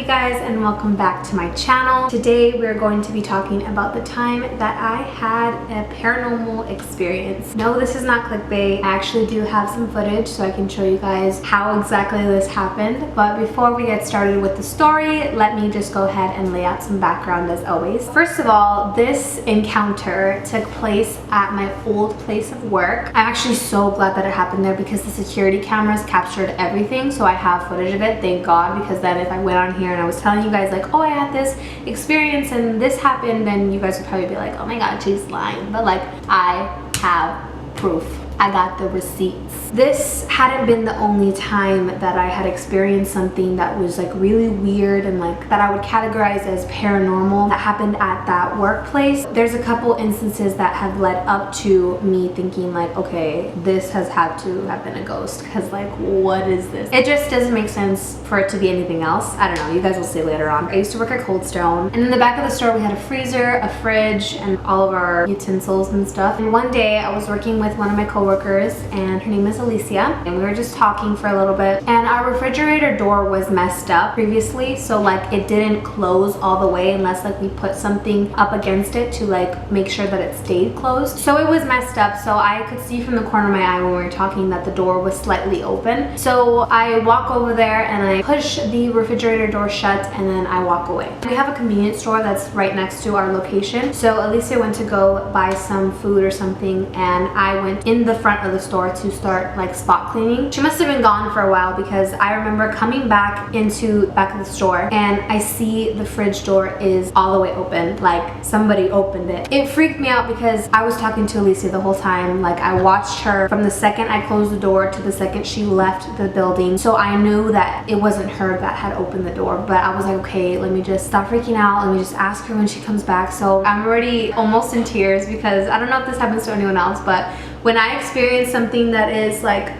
guys, and welcome back to my channel. Today we're going to be talking about the time that I had a paranormal experience. No, this is not clickbait. I actually do have some footage so I can show you guys how exactly this happened. But before we get started with the story, let me just go ahead and lay out some background as always. First of all, this encounter took place at my old place of work. I'm actually so glad that it happened there because the security cameras captured everything, so I have footage of it, thank God, because then if I went on here and I was telling you guys like, oh, I had this experience and this happened, then you guys would probably be like, oh my God, she's lying. But like, I have proof. I got the receipts. This hadn't been the only time that I had experienced something that was like really weird and like that I would categorize as paranormal that happened at that workplace. There's a couple instances that have led up to me thinking like, okay, this has had to have been a ghost, because like, what is this? It just doesn't make sense for it to be anything else. I don't know, you guys will see later on. I used to work at Cold Stone, and in the back of the store we had a freezer, a fridge, and all of our utensils and stuff. And one day I was working with one of my coworkers, and her name is Alyssa, and we were just talking for a little bit, and our refrigerator door was messed up previously, so like it didn't close all the way unless like we put something up against it to like make sure that it stayed closed. So it was messed up, so I could see from the corner of my eye when we were talking that the door was slightly open. So I walk over there and I push the refrigerator door shut, and then I walk away. We have a convenience store that's right next to our location, so Alyssa went to go buy some food or something, and I went in the front of the store to start like spot cleaning. She must have been gone for a while because I remember coming back into the back of the store and I see the fridge door is all the way open, like somebody opened it. It freaked me out because I was talking to Alyssa the whole time. Like I watched her from the second I closed the door to the second she left the building, so I knew that it wasn't her that had opened the door. But I was like, okay, let me just stop freaking out, let me just ask her when she comes back. So I'm already almost in tears because I don't know if this happens to anyone else, but when I experience something that is like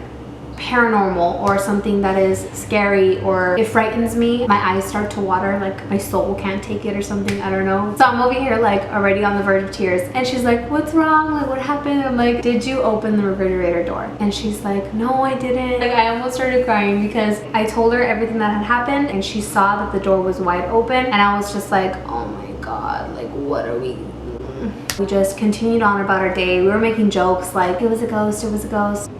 paranormal or something that is scary or it frightens me, my eyes start to water, like my soul can't take it or something, I don't know. So I'm over here like already on the verge of tears, and she's like, what's wrong, like what happened? I'm like, did you open the refrigerator door? And she's like, no, I didn't. Like I almost started crying because I told her everything that had happened, and she saw that the door was wide open, and I was just like, oh my God, like what are we? We just continued on about our day. We were making jokes like, it was a ghost, it was a ghost.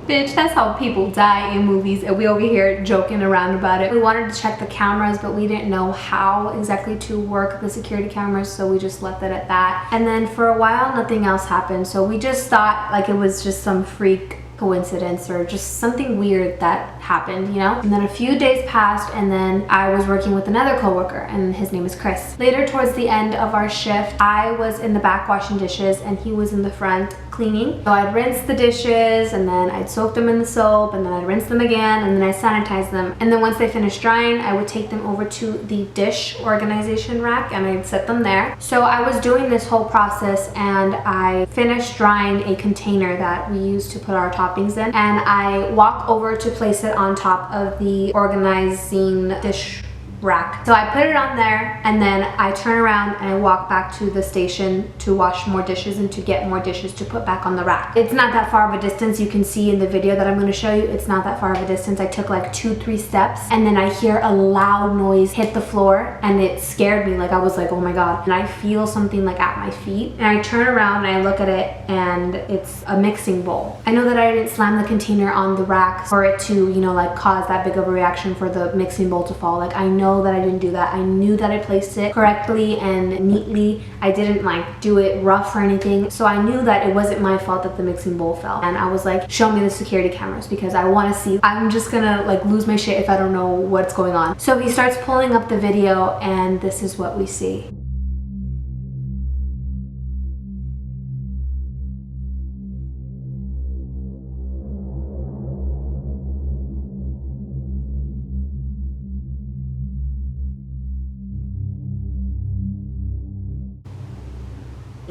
Bitch, that's how people die in movies, and we over here joking around about it. We wanted to check the cameras, but we didn't know how exactly to work the security cameras, so we just left it at that. And then for a while, nothing else happened, so we just thought like it was just some freak coincidence or just something weird that happened, you know? And then a few days passed, and then I was working with another coworker, and his name is Chris. Later towards the end of our shift, I was in the back washing dishes and he was in the front cleaning. So I'd rinse the dishes, and then I'd soak them in the soap, and then I'd rinse them again, and then I sanitize them. And then once they finished drying, I would take them over to the dish organization rack and I'd set them there. So I was doing this whole process, and I finished drying a container that we used to put our toppings in, and I walk over to place it on top of the organizing dish rack. So I put it on there, and then I turn around and I walk back to the station to wash more dishes and to get more dishes to put back on the rack. It's not that far of a distance. You can see in the video that I'm going to show you, it's not that far of a distance. I took like 2-3 steps, and then I hear a loud noise hit the floor, and it scared me. Like I was like, oh my God. And I feel something like at my feet, and I turn around and I look at it, and it's a mixing bowl. I know that I didn't slam the container on the rack for it to, you know, like cause that big of a reaction for the mixing bowl to fall. Like I know that I didn't do that. I knew that I placed it correctly and neatly. I didn't like do it rough or anything. So I knew that it wasn't my fault that the mixing bowl fell. And I was like, show me the security cameras because I want to see. I'm just gonna like lose my shit if I don't know what's going on. So he starts pulling up the video, and this is what we see.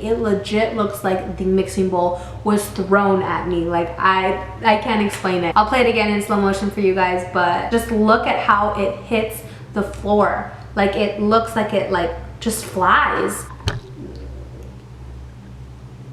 It legit looks like the mixing bowl was thrown at me. Like I can't explain it. I'll play it again in slow motion for you guys, but just look at how it hits the floor. Like it looks like it like just flies.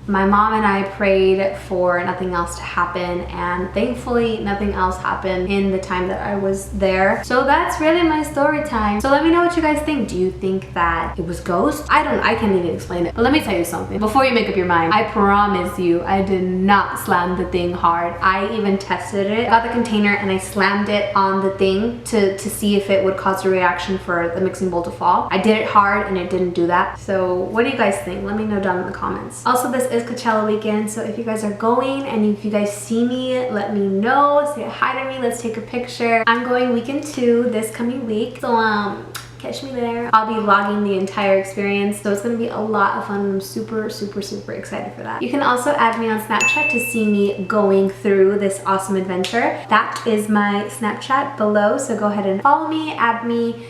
My mom and I prayed for nothing else to happen, and thankfully nothing else happened in the time that I was there. So that's really my story time. So let me know what you guys think. Do you think that it was ghosts? I can't even explain it. But let me tell you something. Before you make up your mind, I promise you, I did not slam the thing hard. I even tested it. I got the container and I slammed it on the thing to see if it would cause a reaction for the mixing bowl to fall. I did it hard and it didn't do that. So what do you guys think? Let me know down in the comments. Also, this is Coachella weekend, so if you guys are going and if you guys see me, let me know. Say hi to me. Let's take a picture. I'm going weekend 2 this coming week. So catch me there. I'll be vlogging the entire experience, so it's gonna be a lot of fun. I'm super excited for that. You can also add me on Snapchat to see me going through this awesome adventure. That is my Snapchat below, so go ahead and follow me, add me,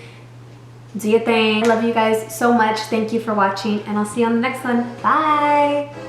do your thing. I love you guys so much. Thank you for watching, and I'll see you on the next one. Bye.